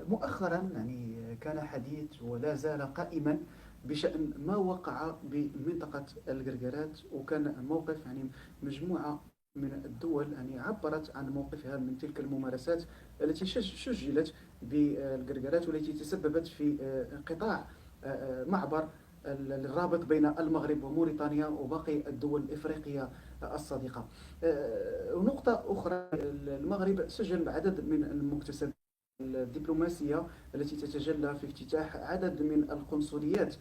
مؤخرا يعني كان حديث ولا زال قائما بشأن ما وقع بمنطقة القرقرات، وكان موقف يعني مجموعة من الدول يعني عبرت عن موقفها من تلك الممارسات التي شجلت بالقرقرات، والتي تسببت في انقطاع معبر الرابط بين المغرب وموريتانيا وباقي الدول الإفريقية الصديقة. ونقطة أخرى، المغرب سجل عدد من المكتسبات الدبلوماسية التي تتجلى في افتتاح عدد من القنصليات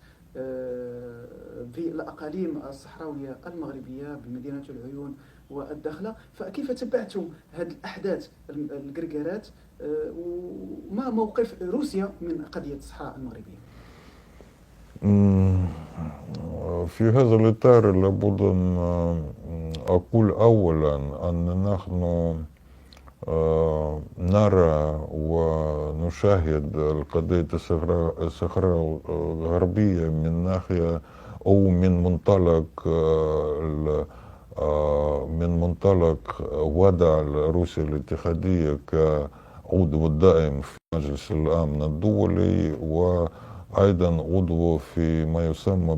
في الأقاليم الصحراوية المغربية بمدينة العيون والدخلة. فكيف تبعتم هذه الأحداث القرقرات، وما موقف روسيا من قضية الصحراء المغربية؟ مم، في هذا الإطار لابد أن أقول أولا أن نحن نرى ونشاهد القضية الصحراء الغربية من ناحية أو من منطلق وضع روسيا الاتحادية كعضو دائم في مجلس الأمن الدولي، وأيضا عضو في ما يسمى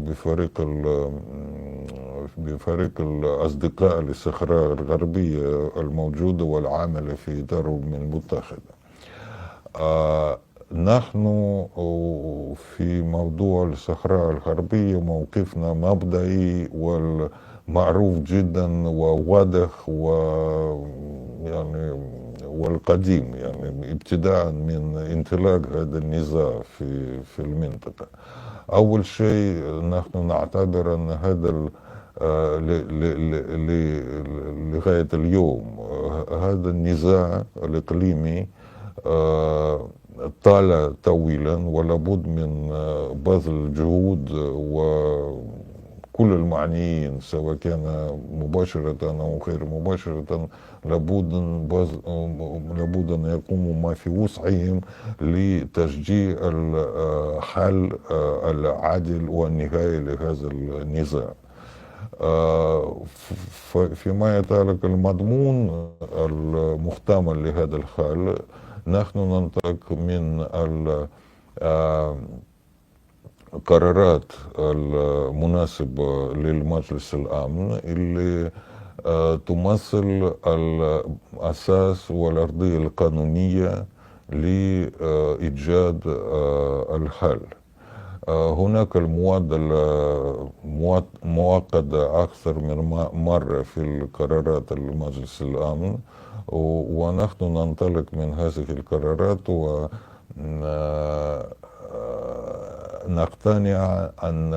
بفريق الأصدقاء للصحراء الغربية الموجودة والعاملة في إطار الأمم المتحدة. نحن في موضوع الصحراء الغربية موقفنا مبدئي والمعروف جدا وواضح يعني والقديم، يعني ابتداء من انطلاق هذا النزاع في المنطقة. أول شيء نحن نعتبر أن هذا لغاية اليوم هذا النزاع الإقليمي طال طويلا، ولابد من بذل جهود، وكل المعنيين سواء كان مباشرة أو غير مباشرة لابد أن يقوموا ما في وسعهم لتشجيع الحل العادل والنهائي لهذا النزاع. فيما يتعلق المضمون المحتمل لهذا الحل، نحن ننطلق من القرارات المناسبة للمجلس الأمن اللي تمثل الأساس والأرضية القانونية لإيجاد الحل. هناك المعادلة معقدة أكثر من مرة في القرارات المجلس الأمن، ونحن ننطلق من هذه القرارات ونقتنع أن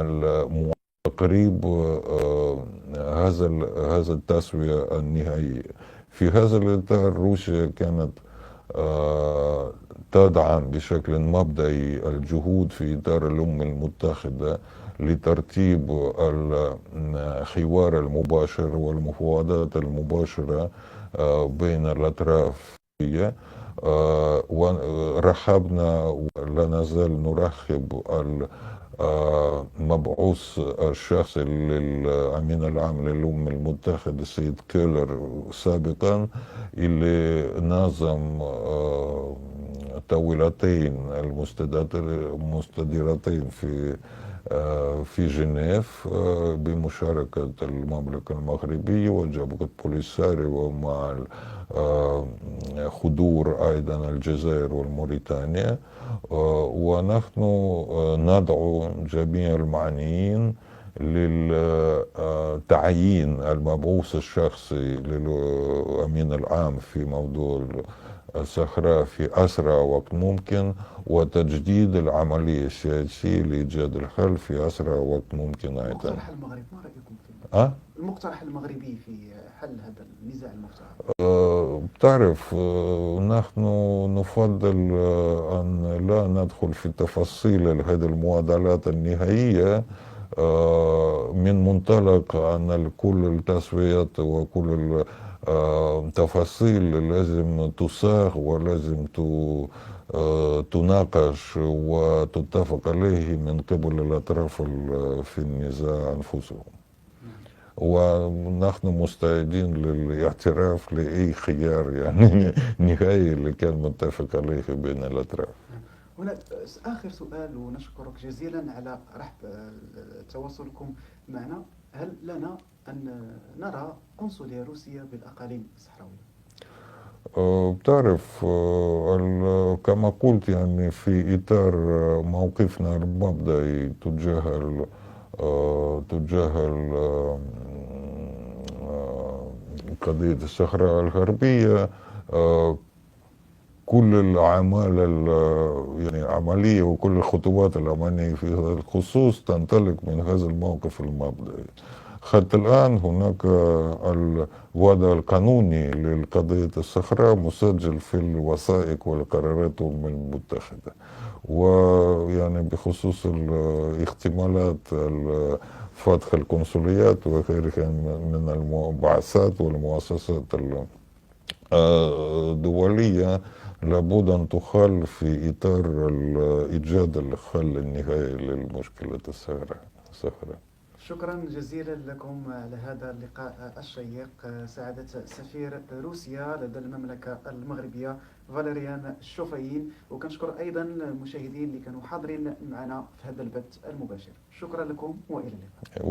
تقريب هذا التسوية النهائية. في هذا الإطار روسيا كانت تدعم بشكل مبدئي الجهود في إطار الأمم المتحدة لترتيب الحوار المباشر والمفاوضات المباشرة بين الأطراف. ورحبنا ولا نزال نرحب المبعوث الشخصي للأمين العام للأمم المتحدة السيد كيلر سابقا، اللي نظم طاولتين المستديرتين في جنيف بمشاركة المملكة المغربية وجبهة بوليساريو، ومع حضور أيضا الجزائر والموريتانيا. ونحن ندعو جميع المعنيين للتعيين المبعوث الشخصي للأمين العام في موضوع الصحراء في أسرع وقت ممكن، وتجديد العملية السياسية لإيجاد الحل في أسرع وقت ممكن أيضا. مقترح المغرب، ما رأيكم في المقترح المغربي في حل هذا النزاع المفتعل؟ بتعرف، نحن نفضل أن لا ندخل في تفاصيل هذه المعادلات النهائية، من منطلق أن كل التسويات وكل التفاصيل لازم تساغ ولازم تناقش وتتفق عليه من قبل الأطراف في النزاع أنفسهم. ونحن مستعدين للاعتراف لأي خيار يعني نهائي اللي كان متفق عليه بين الأطراف. هنا آخر سؤال، ونشكرك جزيلا على رحب تواصلكم معنا. هل لنا أن نرى قنصلية روسية بالأقاليم الصحراوية؟ بتعرف، كما قلت يعني في إطار موقفنا المبدئي تجاه قضية الصحراء الغربية، آه، كل الأعمال يعني عملية وكل الخطوات العملية في هذا الخصوص تنطلق من هذا الموقف المبدئي. حتى الآن هناك الوضع القانوني للقضية الصحراء مسجل في الوثائق والقرارات المتخذة، ويعني بخصوص الاحتمالات فتح القنصليات وغيرها من المبعثات والمؤسسات الدولية لابد أن تخل في إطار إيجاد الحل النهائي للمشكلة الصحراء. شكرا جزيلا لكم على هذا اللقاء الشيق. سعادة سفير روسيا لدى المملكة المغربية فاليريان شوفاين، وكنشكر أيضا المشاهدين اللي كانوا حاضرين معنا في هذا البث المباشر. شكرا لكم وإلى اللقاء.